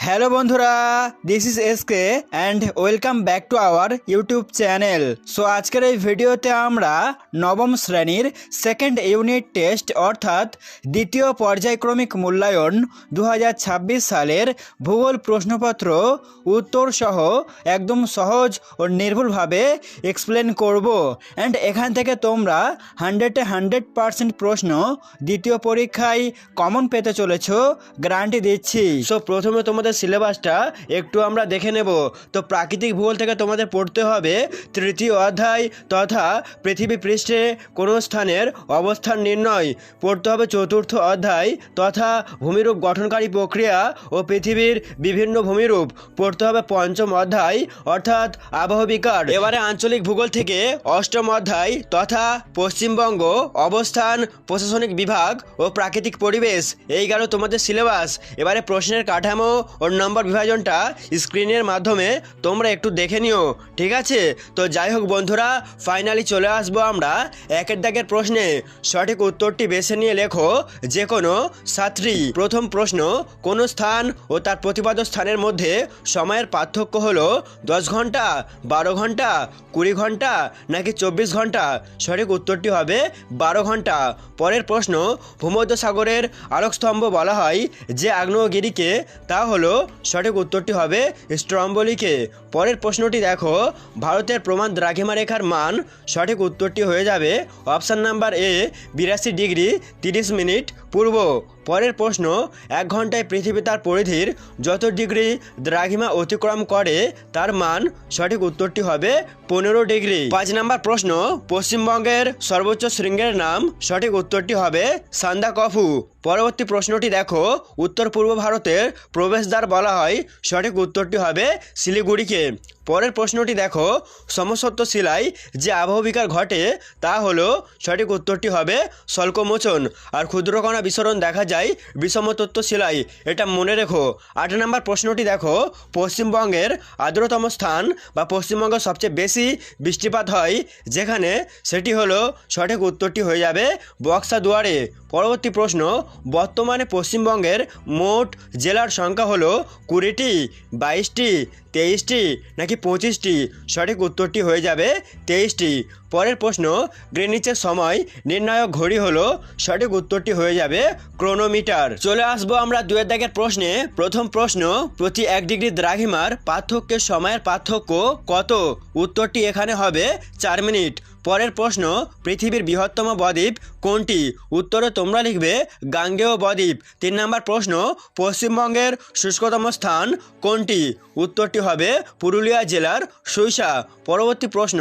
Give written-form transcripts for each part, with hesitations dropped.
Hello বন্ধুরা, this is SK and welcome back to our YouTube channel. So আজকের এই ভিডিওতে আমরা নবম শ্রেণীর সেকেন্ড ইউনিট টেস্ট অর্থাৎ দ্বিতীয় পর্যায়ক্রমিক মূল্যায়ন 2026 সালের ভূগোল প্রশ্নপত্র উত্তর সহ একদম সহজ ও নির্ভুলভাবে এক্সপ্লেন করব। অ্যান্ড এখান থেকে তোমরা 100% প্রশ্ন দ্বিতীয় পরীক্ষায় কমন পেতে চলেছ, গ্যারান্টি দিচ্ছি। সো প্রথমে তোমাদের সিলেবাসটা একটু আমরা দেখে নেব। তো প্রাকৃতিক ভূগোল থেকে তোমাদের পড়তে হবে তৃতীয় অধ্যায় তথা পৃথিবী পৃষ্ঠে কোনো স্থানের অবস্থান নির্ণয়, পড়তে হবে চতুর্থ অধ্যায় তথা ভূমিরূপ গঠনকারী প্রক্রিয়া ও পৃথিবীর বিভিন্ন ভূমিরূপ, পড়তে হবে পঞ্চম অধ্যায় অর্থাৎ আবহবিকার। এবারে আঞ্চলিক ভূগোল থেকে অষ্টম অধ্যায় তথা পশ্চিমবঙ্গ অবস্থান, প্রশাসনিক বিভাগ ও প্রাকৃতিক পরিবেশ, এই গেল তোমাদের সিলেবাস। এবারে প্রশ্নের কাঠামো ও নম্বর বিভাজনটা স্ক্রিনের মাধ্যমে তোমরা একটু দেখে নিও, ঠিক আছে? তো যাই হোক বন্ধুরা, ফাইনালি চলে আসবো আমরা একের দাগের প্রশ্নে। সঠিক উত্তরটি বেছে নিয়ে লেখো যে কোনো সাতটি। প্রথম প্রশ্ন, কোন স্থান ও তার প্রতিপাদ্য স্থানের মধ্যে সময়ের পার্থক্য হলো 10 ঘন্টা, 12 ঘন্টা, 20 ঘন্টা নাকি 24 ঘন্টা? সঠিক উত্তরটি হবে 12 ঘন্টা। পরের প্রশ্ন, ভূমধ্যসাগরের আলোকস্তম্ভ বলা হয় যে আগ্নেয়গিরিকে, তা হলো, সঠিক উত্তরটি হবে স্ট্রম্বলিকে। পরের প্রশ্নটি দেখো, ভারতের প্রমাণ দ্রাঘিমা রেখার মান, সঠিক উত্তরটি হয়ে যাবে option number A 82 degree 30 minute পূর্ব। পরের প্রশ্ন, 1 ঘন্টায় পৃথিবী তার পরিধির যত ডিগ্রি দ্রাঘিমা অতিক্রম করে তার মান, সঠিক উত্তরটি হবে 15 ডিগ্রি। 5 নম্বর প্রশ্ন, পশ্চিমবঙ্গের সর্বোচ্চ শৃঙ্গের নাম, সঠিক উত্তরটি হবে সান্দাকফু। পরবর্তী প্রশ্নটি দেখো, উত্তর পূর্ব ভারতের প্রবেশদ্বার বলা হয়, সঠিক উত্তরটি হবে শিলিগুড়িকে। পরের প্রশ্নটি দেখো, সমসত্ব শিলায় যে আবহবিকার ঘটে তা হলো, সঠিক উত্তরটি হবে স্বল্পমোচন। আর ক্ষুদ্রকণা বিসরণ দেখা যায় বিষমতত্ত্ব শিলায়, এটা মনে রেখো। 8 নম্বর প্রশ্নটি দেখো, পশ্চিমবঙ্গের আর্দ্রতম স্থান বা পশ্চিমবঙ্গে সবচেয়ে বেশি বৃষ্টিপাত হয় যেখানে, সেটি হলো, সঠিক উত্তরটি হয়ে যাবে বক্সা দুয়ারে। পরবর্তী প্রশ্ন, বর্তমানে পশ্চিমবঙ্গের মোট জেলার সংখ্যা হলো 20টি, 22টি, 23টি নাকি 25টি? সঠিক উত্তরটি হয়ে যাবে 23টি। পরের প্রশ্ন, গ্রিনিচের সময় নির্ণায়ক ঘড়ি হলো, সঠিক উত্তরটি হয়ে যাবে ক্রোনোমিটার। চলে আসবো আমরা 2 দাগের প্রশ্নে। প্রথম প্রশ্ন, প্রতি 1 ডিগ্রি দ্রাঘিমার পার্থক্যের সময়ের পার্থক্য কত? উত্তরটি এখানে হবে 4 মিনিট। পরের প্রশ্ন, পৃথিবীর বৃহত্তম বদ্বীপ কোনটি? উত্তরে তোমরা লিখবে গাঙ্গেয় বদ্বীপ। 3 নম্বর প্রশ্ন, পশ্চিমবঙ্গের শুষ্কতম স্থান কোনটি? উত্তরটি হবে পুরুলিয়া জেলার সুইসা। পরবর্তী প্রশ্ন,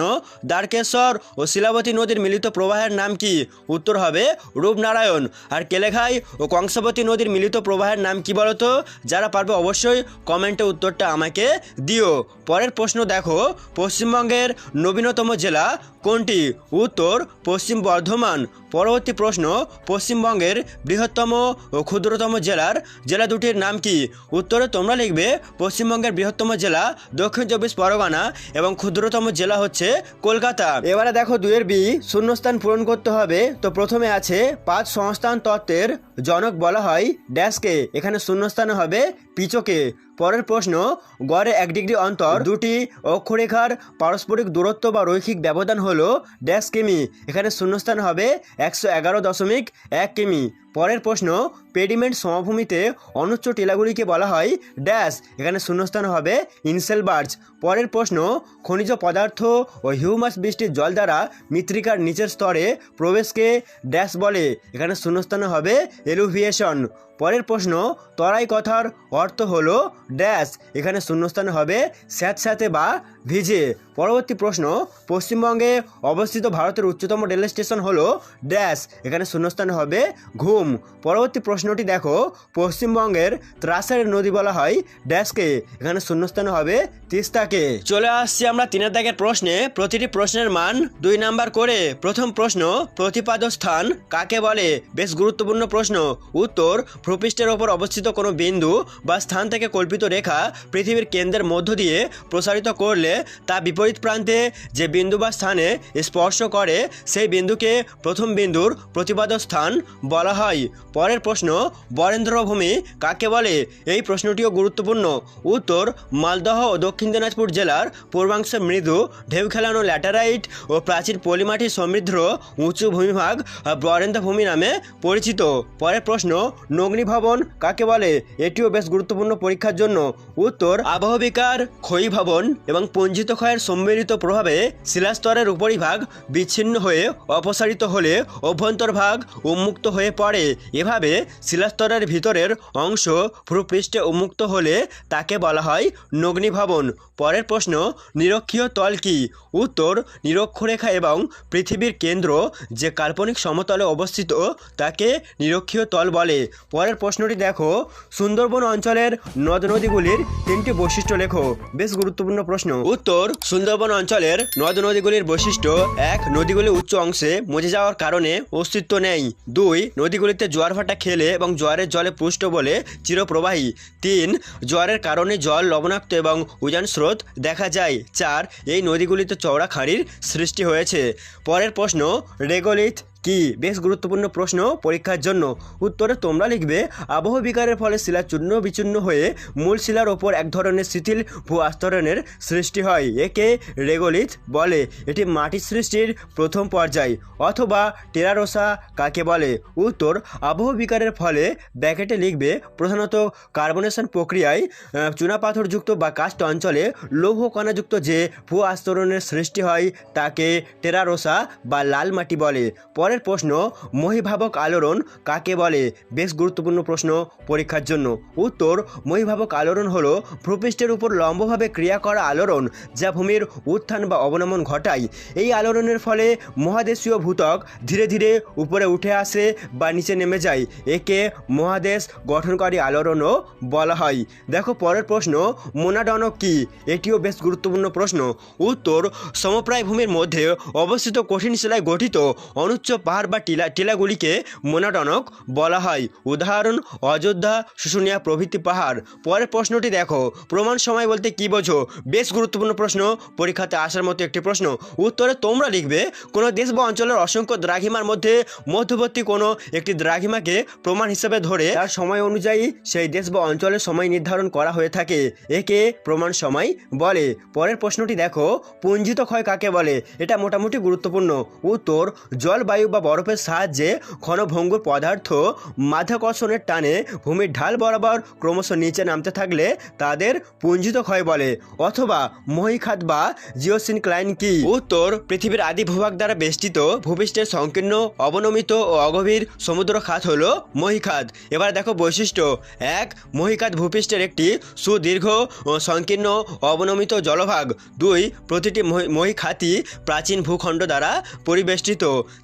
দ্বারকেশ্বর ও শিলাবতী নদীর মিলিত প্রবাহের নাম কি? উত্তর হবে রূপনারায়ণ। আর কেলেঘাই ও কংসাবতী নদীর মিলিত প্রবাহের নাম কি বলতো? যারা পারবে অবশ্যই কমেন্টে উত্তরটা আমাকে দিও। পরের প্রশ্ন দেখো, পশ্চিমবঙ্গের নবীনতম জেলা কোনটি? উত্তর পশ্চিম বর্ধমান। পরবর্তী প্রশ্ন, পশ্চিমবঙ্গের বৃহত্তম ও ক্ষুদ্রতম জেলা দুটির নাম কি? উত্তরে তোমরা লিখবে পশ্চিমবঙ্গের বৃহত্তম জেলা দক্ষিণ 24 পরগনা এবং ক্ষুদ্রতম জেলা হচ্ছে কলকাতা। এবারে দেখো 2 বি, শূন্যস্থান পূরণ করতে হবে। তো প্রথমে আছে 5 সংস্থান তত্ত্বের জনক বলা হয় ড্যাশকে, এখানে শূন্যস্থানে হবে পিচকে। পরের প্রশ্ন, গড়ে 1 ডিগ্রি অন্তর দুটি অক্ষরেখার পারস্পরিক দূরত্ব বা রৈখিক ব্যবধান হলো ড্যাশ কিমি, এখানে শূন্যস্থান হবে 111.1 কিমি। পরের প্রশ্ন, পেডিমেন্ট সমভূমিতে অনুচ্চ টিলাগুলিকে বলা হয় ড্যাশ, এখানে শূন্যস্থান হবে ইনসেলবার্জ। পরের প্রশ্ন, খনিজ পদার্থ ও হিউমাস বৃষ্টির জল দ্বারা মৃত্তিকার নিচের স্তরে প্রবেশকে ড্যাশ বলে, এখানে শূন্যস্থান হবে এলুভিয়েশন। পরের প্রশ্ন, তরাই কথার অর্থ হলো ড্যাশ, এখানে শূন্যস্থান হবে স্যাঁতস্যাঁতে বা ভিজে। পরবর্তী প্রশ্ন, পশ্চিমবঙ্গে অবস্থিত ভারতের উচ্চতম রেল স্টেশন হলো ড্যাশ, এখানে শূন্যস্থান হবে ঘুম। পরবর্তী প্রশ্নটি দেখো, পশ্চিমবঙ্গের ত্রাসের নদী বলা হয় ড্যাশকে, এখানে শূন্যস্থান হবে তিস্তাকে। চলে আসছি আমরা 3 দাগের প্রশ্নে। প্রতিটি প্রশ্নের মান 2 নাম্বার করে। প্রথম প্রশ্ন, প্রতিপাদ্য স্থান কাকে বলে? বেশ গুরুত্বপূর্ণ প্রশ্ন। উত্তর, ভূপৃষ্ঠের ওপর অবস্থিত কোনো বিন্দু বা স্থান থেকে কল্পিত রেখা পৃথিবীর কেন্দ্রের মধ্য দিয়ে প্রসারিত করলে তা বিপরীত প্রান্তে যে বিন্দু বা স্থানে স্পর্শ করে সেই বিন্দুকে প্রথম বিন্দুর প্রতিপাদ্য স্থান বলা হয়। পরের প্রশ্ন, বরেন্দ্রভূমি কাকে বলে? এই প্রশ্নটিও গুরুত্বপূর্ণ। উত্তর মালদহ ও দক্ষিণ দিনাজপুর জেলার পূর্বাংশে মৃদু ঢেউ খেলানো ল্যাটেরাইট ও প্রাচীর পলিমাটি সমৃদ্ধ উঁচু ভূমিভাগ বরেন্দ্রভূমি নামে পরিচিত। পরের প্রশ্ন, নগ্নি ভবন কাকে বলে? এটিও বেশ গুরুত্বপূর্ণ পরীক্ষার জন্য। উত্তর আবহবিকার ক্ষয়ী ভবন এবং পুঞ্জিত ক্ষয়ের সম্মিলিত প্রভাবে শিলাস্তরের উপরিভাগ বিচ্ছিন্ন হয়ে অপসারিত হলে অভ্যন্তরভাগ উন্মুক্ত হয়ে পড়ে। এভাবে শিলাস্তরের ভিতরের অংশ ভূপৃষ্ঠে উন্মুক্ত হলে তাকে বলা হয় নগ্নি ভবন। পরের প্রশ্ন, নিরক্ষীয় তল কি? উত্তর নিরক্ষরেখা এবং পৃথিবীর কেন্দ্র যে কাল্পনিক সমতলে অবস্থিত তাকে নিরক্ষীয় তল বলে। পরের প্রশ্নটি দেখো, সুন্দরবন অঞ্চলের নদ নদীগুলির তিনটি বৈশিষ্ট্য লেখো। বেশ গুরুত্বপূর্ণ প্রশ্ন। উত্তর সুন্দরবন অঞ্চলের নদ নদীগুলির বৈশিষ্ট্য: 1. নদীগুলি উচ্চ অংশে মজে যাওয়ার কারণে অস্তিত্ব নেই। 2. নদীগুলিতে জোয়ার ভাটা খেলে এবং জোয়ারের জলে পুষ্ট বলে চিরপ্রবাহী। 3. জোয়ারের কারণে জল লবণাক্ত এবং উজান স্রোত দেখা যায়। 4. এই নদীগুলিতে চওড়া খাঁড়ির সৃষ্টি হয়েছে। পরের প্রশ্ন, রেগোলিথ কি? বেশ গুরুত্বপূর্ণ প্রশ্ন পরীক্ষার জন্য। উত্তরে তোমরা লিখবে, আবহ বিকারের ফলে শিলা চূর্ণ বিচূর্ণ হয়ে মূল শিলার ওপর এক ধরনের শিথিল ভূ আস্তরণের সৃষ্টি হয়। একে রেগোলিথ বলে। এটি মাটির সৃষ্টির প্রথম পর্যায়। অথবা টেরারোসা কাকে বলে? উত্তর আবহ বিকারের ফলে ব্র্যাকেটে লিখবে, প্রধানত কার্বনেশন প্রক্রিয়ায় চুনাপাথরযুক্ত বা কাস্ট অঞ্চলে লৌহ কণাযুক্ত যে ভূ আস্তরণের সৃষ্টি হয় তাকে টেরারোসা বা লাল মাটি বলে। পরের প্রশ্ন, মহীভাবক আলোড়ন কাকে বলে? বেশ গুরুত্বপূর্ণ প্রশ্ন পরীক্ষার জন্য। উত্তর মহীভাবক আলোড়ন হলো ভূপৃষ্ঠের উপর লম্বভাবে ক্রিয়া করা আলোড়ন যা ভূমির উত্থান বা অবনমন ঘটায়। এই আলোড়নের ফলে মহাদেশীয় ভূত্বক ধীরে ধীরে উপরে উঠে আসে বা নিচে নেমে যায়। একে মহাদেশ গঠনকারী আলোড়নও বলা হয়। দেখো পরের প্রশ্ন, মোনাডনক কি? এটিও বেশ গুরুত্বপূর্ণ প্রশ্ন। উত্তর সমপ্রায় ভূমির মধ্যে অবস্থিত কঠিন শিলায় গঠিত অনুচ্চ পাহাড় বা টিলাগুলিকে মোনাডনক বলা হয়। উদাহরণ অযোধ্যা, শুশুনিয়া প্রভৃতি পাহাড়। পরের প্রশ্নটি দেখো, প্রমাণ সময় বলতে কি বোঝো? বেশ গুরুত্বপূর্ণ প্রশ্ন, পরীক্ষাতে আসার মতো একটি প্রশ্ন। উত্তরে তোমরা লিখবে, কোনো দেশ বা অঞ্চলের অসংখ্য দ্রাঘিমার মধ্যে মধ্যবর্তী কোনো একটি দ্রাঘিমাকে প্রমাণ হিসেবে ধরে তার সময় অনুযায়ী সেই দেশ বা অঞ্চলের সময় নির্ধারণ করা হয়ে থাকে। একে প্রমাণ সময় বলে। পরের প্রশ্নটি দেখো, পুঞ্জিত ক্ষয় কাকে বলে? এটা মোটামুটি গুরুত্বপূর্ণ। উত্তর জল, বায়ু বা বরফের সাহায্যে ক্ষণভঙ্গুর পদার্থ মাধ্যাকর্ষণের টানে ভূমির ঢাল বরাবর ক্রমশ নিচে নামতে থাকলে তাদের পুঞ্জিত ক্ষয় বলে। অথবা মহীখাত বা জিওসিনক্লাইন কি? উত্তর পৃথিবীর আদি ভূভাগ দ্বারা বেষ্টিত ভূপৃষ্ঠের সংকীর্ণ অবনমিত ও অগভীর সমুদ্র খাত হল মহীখাত। এবার দেখো বৈশিষ্ট্য। 1. মহীখাত ভূপৃষ্ঠের একটি সুদীর্ঘ ও সংকীর্ণ অবনমিত জলভাগ। 2. প্রতিটি মহীখাতই প্রাচীন ভূখণ্ড দ্বারা পরিবেষ্টিত।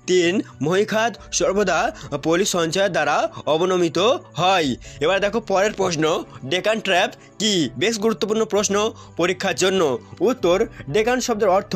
3. মহীখাত সর্বদা পলি সঞ্চয়ের দ্বারা অবনমিত হয়। এবার দেখো পরের প্রশ্ন, ডেকান ট্র্যাপ কি? বেশ গুরুত্বপূর্ণ প্রশ্ন পরীক্ষার জন্য। উত্তর ডেকান শব্দের অর্থ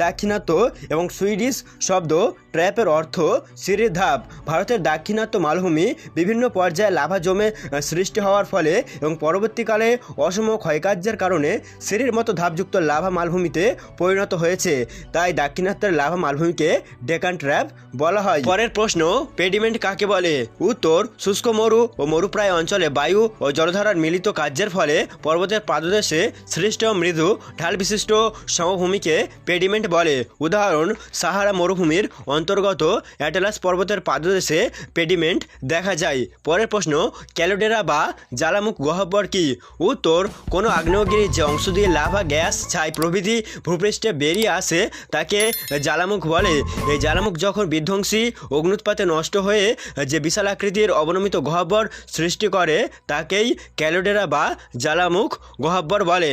দাক্ষিণাত্য এবং সুইডিশ শব্দ ট্র্যাপের অর্থ সিঁড়ির ধাপ। ভারতের দাক্ষিণাত্য মালভূমি বিভিন্ন পর্যায়ে লাভা জমে সৃষ্টি হওয়ার ফলে এবং পরবর্তীকালে অসম ক্ষয়কার্যের কারণে সিঁড়ির মতো ধাপযুক্ত লাভা মালভূমিতে পরিণত হয়েছে। তাই দাক্ষিণাত্যের লাভা মালভূমিকে ডেকান ট্র্যাপ বলা হয়। পরের প্রশ্ন, পেডিমেন্ট কাকে বলে? উত্তর শুষ্ক মরু ও মরুপ্রায় অঞ্চলে বায়ু ও জলধারার মিলিত কার্যের ফলে পর্বতের পাদদেশে সৃষ্ট মৃদু ঢাল বিশিষ্ট সমভূমিকে পেডিমেন্ট বলে। উদাহরণ সাহারা মরুভূমির অন্তর্গত অ্যাটলাস পর্বতের পাদদেশে পেডিমেন্ট দেখা যায়। পরের প্রশ্ন, ক্যালোডেরা বা জ্বালামুখ গহ্বর কি? উত্তর কোনো আগ্নেয়গিরির যে অংশ দিয়ে লাভা, গ্যাস, ছাই প্রভৃতি ভূপৃষ্ঠে বেরিয়ে আসে তাকে জ্বালামুখ বলে। এই জ্বালামুখ যখন বিধ্বংসী অগ্নুৎপাতে নষ্ট হয়ে যে বিশাল আকৃতির অবনমিত গহ্বর সৃষ্টি করে তাকেই ক্যালোডেরা বা জ্বালামুখ গহ্বর বলে।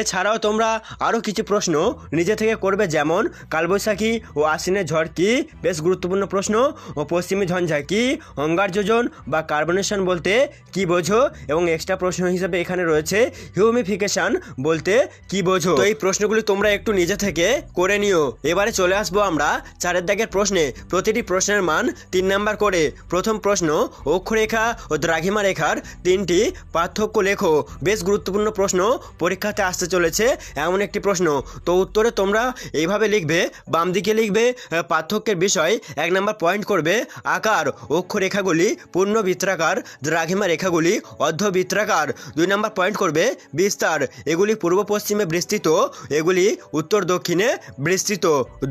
এছাড়াও তোমরা আরও কিছু প্রশ্ন নিজে থেকে করবে, যেমন কালবৈশাখী ও আশ্বিনের ঝড় কি? বেশ গুরুত্বপূর্ণ প্রশ্ন। ও পশ্চিমী ঝঞ্ঝা কি? অঙ্গার যোজন বা কার্বনেশন বলতে কি বোঝো? এবং এক্সট্রা প্রশ্ন হিসেবে এখানে রয়েছে হিউমিফিকেশন বলতে কি বোঝো? তো এই প্রশ্নগুলি তোমরা একটু নিজে থেকে করে নিও। এবারে চলে আসবো আমরা 4 দাগের প্রশ্নে। প্রতিটি প্রশ্নের মান 3 নাম্বার করে। প্রথম প্রশ্ন, অক্ষরেখা ও দ্রাঘিমা রেখার 3টি পার্থক্য লেখো। বেশ গুরুত্বপূর্ণ প্রশ্ন, পরীক্ষাতে আসতে চলেছে এমন একটি প্রশ্ন। তো উত্তরে তোমরা এইভাবে লিখবে, বাম দিকে লিখবে পার্থক্যের বিষয়, 1 নাম্বার পয়েন্ট করবে আকার, অক্ষরেখাগুলি পূর্ণ বৃত্তাকার, দ্রাঘিমা রেখাগুলি অর্ধবৃত্তাকার। 2 নাম্বার পয়েন্ট করবে বিস্তার, এগুলি পূর্ব পশ্চিমে বিস্তৃত, এগুলি উত্তর দক্ষিণে বিস্তৃত।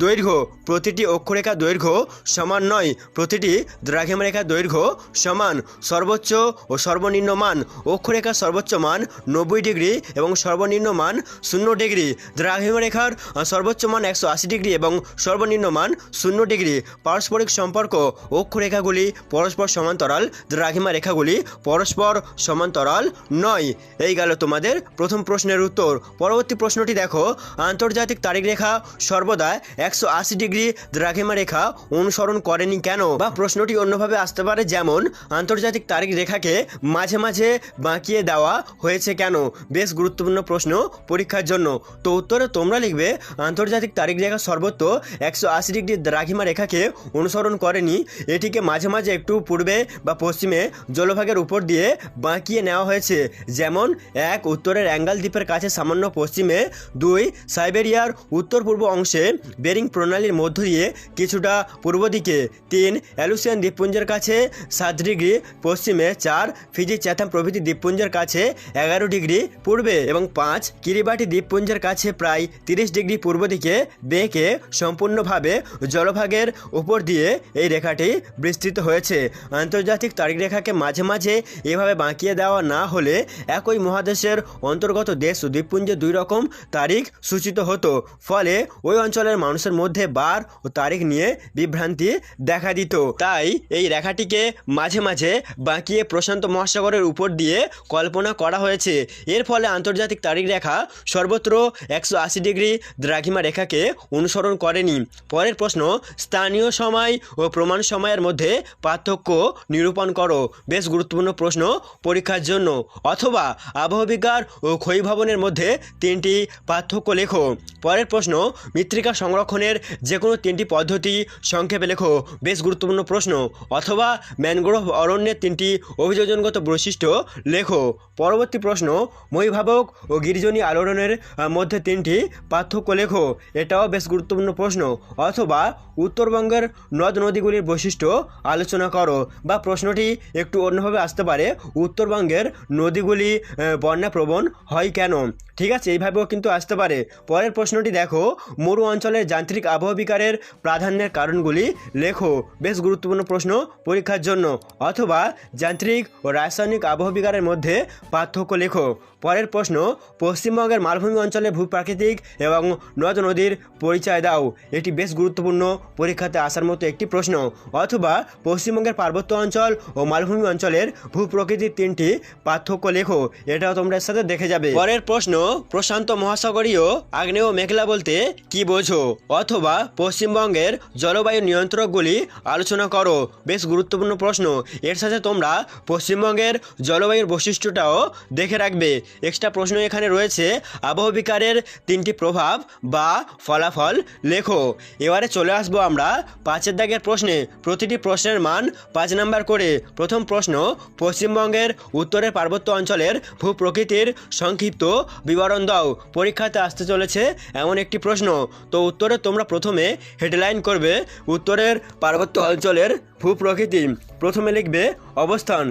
দৈর্ঘ্য, প্রতিটি অক্ষরেখা দৈর্ঘ্য সমান নয়, প্রতিটি দ্রাঘিমা রেখার দৈর্ঘ্য সমান। সর্বোচ্চ ও সর্বনিম্ন মান, অক্ষরেখার সর্বোচ্চ মান 90 ডিগ্রি এবং সর্বনিম্ন মান 0 ডিগ্রি। দ্রাঘিমা রেখার সর্বোচ্চ মান 180 ডিগ্রি এবং সর্বনিম্ন মান 0 ডিগ্রি। পারস্পরিক সম্পর্ক, অক্ষরেখাগুলি পরস্পর সমান্তরাল, দ্রাঘিমা রেখাগুলি পরস্পর সমান্তরাল নয়। এই গেল তোমাদের প্রথম প্রশ্নের উত্তর। পরবর্তী প্রশ্নটি দেখো, আন্তর্জাতিক তারিখ রেখা সর্বদা 180 ডিগ্রি দ্রাঘিমা রেখা অনুসরণ করেনি কেন? বা প্রশ্নটি অন্যভাবে আসতে পারে, যেমন আন্তর্জাতিক তারিখ রেখাকে মাঝে মাঝে বাঁকিয়ে দেওয়া হয়েছে কেন? বেশ গুরুত্বপূর্ণ প্রশ্ন পরীক্ষার জন্য। তো উত্তরে তোমরা লিখবে, আন্তর্জাতিক তারিখ রেখা সর্বত্র 180 ডিগ্রি দ্রাঘিমা রেখাকে অনুসরণ করেনি, এটিকে মাঝে মাঝে একটু পূর্বে বা পশ্চিমে জলভাগের উপর দিয়ে বাঁকিয়ে নেওয়া হয়েছে। যেমন 1 উত্তরের অ্যাঙ্গেল দ্বীপের কাছে সামান্য পশ্চিমে, 2 সাইবেরিয়ার উত্তর পূর্ব অংশে বেরিং প্রণালীর মধ্য দিয়ে কিছুটা পূর্ব দিকে, 3 অ্যালুসিয়ান দ্বীপপুঞ্জের কাছে 7 ডিগ্রি পশ্চিমে, 4 ফিজি চ্যাথাম প্রভৃতি দ্বীপপুঞ্জের কাছে 11 ডিগ্রি পূর্বে এবং 5 কিরিবাটি দ্বীপপুঞ্জের কাছে প্রায় 30 ডিগ্রি পূর্ব দিকে বেঁকে সম্পূর্ণভাবে জলভাগের উপর দিয়ে এই রেখাটি বিস্তৃত হয়েছে। আন্তর্জাতিক তারিখ রেখাকে মাঝে মাঝে এভাবে বাঁকিয়ে দেওয়া না হলে একই মহাদেশের অন্তর্গত দেশ ও দ্বীপপুঞ্জে 2 রকম তারিখ সূচিত হতো, ফলে ওই অঞ্চলের মানুষের মধ্যে বার ও তারিখ নিয়ে বিভ্রান্তি দেখা দিত। তাই এই রেখাটিকে মাঝে মাঝে বাঁকিয়ে প্রশান্ত মহাসাগরের উপর দিয়ে কল্পনা করা হয়েছে। এর ফলে আন্তর্জাতিক তারিখ রেখা সর্বত্র 180 ডিগ্রি দ্রাঘিমা রেখাকে অনুসরণ করেনি। পরের প্রশ্ন, স্থানীয় সময় ও প্রমাণ সময়ের মধ্যে পার্থক্য নিরূপণ করো। বেশ গুরুত্বপূর্ণ প্রশ্ন পরীক্ষার জন্য। অথবা আবহবিজ্ঞান ও ক্ষয়ীভবনের মধ্যে 3টি পার্থক্য লেখো। পরের প্রশ্ন, মৃত্তিকা সংরক্ষণের যে কোনো 3টি পদ্ধতি সংক্ষেপে লেখো। বেশ গুরুত্বপূর্ণ প্রশ্ন। অথবা ম্যানগ্রোভ অরণ্যের 3টি অভিযোজনগত বৈশিষ্ট্য লেখো। পরবর্তী প্রশ্ন, মহীভাবক ও গিরিজনী আলোড়নের মধ্যে 3টি পার্থক্য লেখো। এটাও বেশ গুরুত্বপূর্ণ প্রশ্ন। অথবা উত্তরবঙ্গের নদ নদীগুলির বৈশিষ্ট্য আলোচনা করো। বা প্রশ্নটি একটু অন্যভাবে আসতে পারে, উত্তরবঙ্গের নদীগুলি বন্যাপ্রবণ হয় কেন? ঠিক আছে, এইভাবেও কিন্তু আসতে পারে। পরের প্রশ্নটি দেখো, মরু অঞ্চলের যান্ত্রিক আবহবিকারের প্রাধান্যের কারণগুলি লেখো। বেশ গুরুত্বপূর্ণ প্রশ্ন পরীক্ষার জন্য। অথবা যান্ত্রিক ও রাসায়নিক আবহবিকারের মধ্যে পার্থক্য লেখো। পরের প্রশ্ন, পশ্চিমবঙ্গের মালভূমি অঞ্চলে ভূপ্রাকৃতিক এবং নদ নদীর পরিচয় দাও। এটি বেশ গুরুত্বপূর্ণ, পরীক্ষাতে আসার মতো একটি প্রশ্ন। অথবা পশ্চিমবঙ্গের পার্বত্য অঞ্চল ও মালভূমি অঞ্চলের ভূপ্রকৃতির 3টি পার্থক্য লেখো। এটাও তোমরা এর সাথে দেখে যাবে। পরের প্রশ্ন, প্রশান্ত মহাসাগরীয় আগ্নেয় মেঘলা বলতে কি বোঝো? অথবা পশ্চিমবঙ্গের জলবায়ু নিয়ন্ত্রকগুলি আলোচনা করো। বেশ গুরুত্বপূর্ণ প্রশ্ন। এর সাথে তোমরা পশ্চিমবঙ্গের জলবায়ুর বৈশিষ্ট্যটাও দেখে রাখবে। এক্সট্রা প্রশ্ন এখানে রয়েছে, আবহবিকারের 3টি প্রভাব বা ফলাফল লেখো। এবারে চলে আসবো আমরা 5 দাগের প্রশ্নে। প্রতিটি প্রশ্নের মান 5 নাম্বার করে। প্রথম প্রশ্ন, পশ্চিমবঙ্গের উত্তরের পার্বত্য অঞ্চলের ভূপ্রকৃতির সংক্ষিপ্ত বিবরণ দাও। পরীক্ষাতে আসতে চলেছে এমন একটি প্রশ্ন। তো উত্তরে তোমরা প্রথমে হেডলাইন করবে উত্তরের পার্বত্য অঞ্চলের ভূপ্রকৃতি। প্রথমে লিখবে অবস্থান,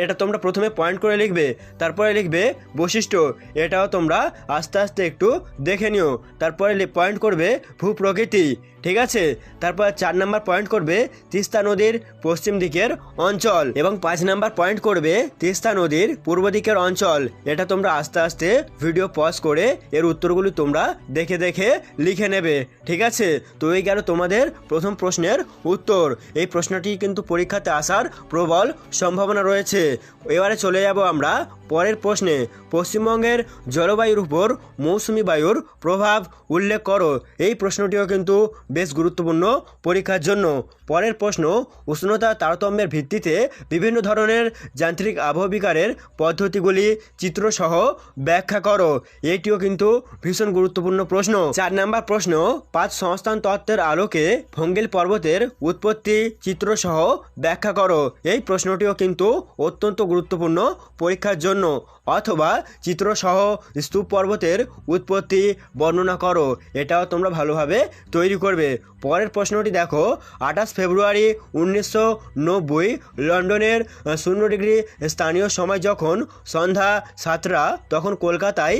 এটা তোমরা প্রথমে পয়েন্ট করে লিখবে। তারপরে লিখবে বৈশিষ্ট্য, এটাও তোমরা আস্তে আস্তে একটু দেখে নিও। তারপরে পয়েন্ট করবে ভূপ্রকৃতি, ঠিক আছে। তারপর 4 নাম্বার পয়েন্ট করবে তিস্তা নদীর পশ্চিম দিকের অঞ্চল এবং 5 নাম্বার পয়েন্ট করবে তিস্তা নদীর পূর্ব দিকের অঞ্চল। এটা তোমরা আস্তে আস্তে ভিডিও পজ করে এর উত্তরগুলি তোমরা দেখে দেখে লিখে নেবে, ঠিক আছে। তো এই গেল তোমাদের প্রথম প্রশ্নের উত্তর। এই প্রশ্নটি কিন্তু পরীক্ষাতে আসার প্রবল সম্ভাবনা রয়েছে। এবারে চলে যাব আমরা পরের প্রশ্নে। পশ্চিমবঙ্গের জলবায়ুর উপর মৌসুমি বায়ুর প্রভাব উল্লেখ করো। এই প্রশ্নটিও কিন্তু বেশ গুরুত্বপূর্ণ পরীক্ষার জন্য। পরের প্রশ্ন, উষ্ণতা তারতম্যের ভিত্তিতে বিভিন্ন ধরনের যান্ত্রিক আবহবিকারের পদ্ধতিগুলি চিত্রসহ ব্যাখ্যা করো। এটিও কিন্তু ভীষণ গুরুত্বপূর্ণ প্রশ্ন। 4 নম্বর প্রশ্ন, 5 সংস্থান তত্ত্বের আলোকে ভঙ্গিল পর্বতের উৎপত্তি চিত্রসহ ব্যাখ্যা করো। এই প্রশ্নটিও কিন্তু অত্যন্ত গুরুত্বপূর্ণ পরীক্ষার জন্য। অথবা চিত্রসহ স্তূপ পর্বতের উৎপত্তি বর্ণনা করো। এটাও তোমরা ভালোভাবে তৈরি করবে। পরের প্রশ্নটি দেখো, 28 ফেব্রুয়ারি 1990 লন্ডনের 0 ডিগ্রি স্থানীয় সময় যখন সন্ধ্যা 7টা, তখন কলকাতায়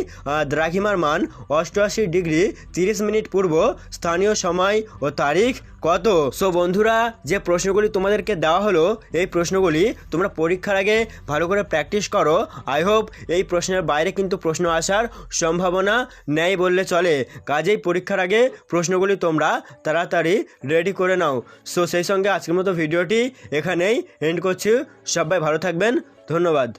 দ্রাঘিমার মান 88 ডিগ্রি 30 মিনিট পূর্ব স্থানীয় সময় ও তারিখ কত? সো বন্ধুরা, যে প্রশ্নগুলি তোমাদেরকে দেওয়া হলো, এই প্রশ্নগুলি তোমরা পরীক্ষার আগে ভালো করে প্র্যাকটিস করো। আই হোপ এই প্রশ্নের বাইরে কিন্তু প্রশ্ন আসার সম্ভাবনা নেই বললে চলে। কাজেই পরীক্ষার আগে প্রশ্নগুলি তোমরা তাড়াতাড়ি রেডি করে নাও। সো সেই সঙ্গে আজকের মতো ভিডিওটি এখানেই এন্ড করছি। সবাই ভালো থাকবেন। ধন্যবাদ।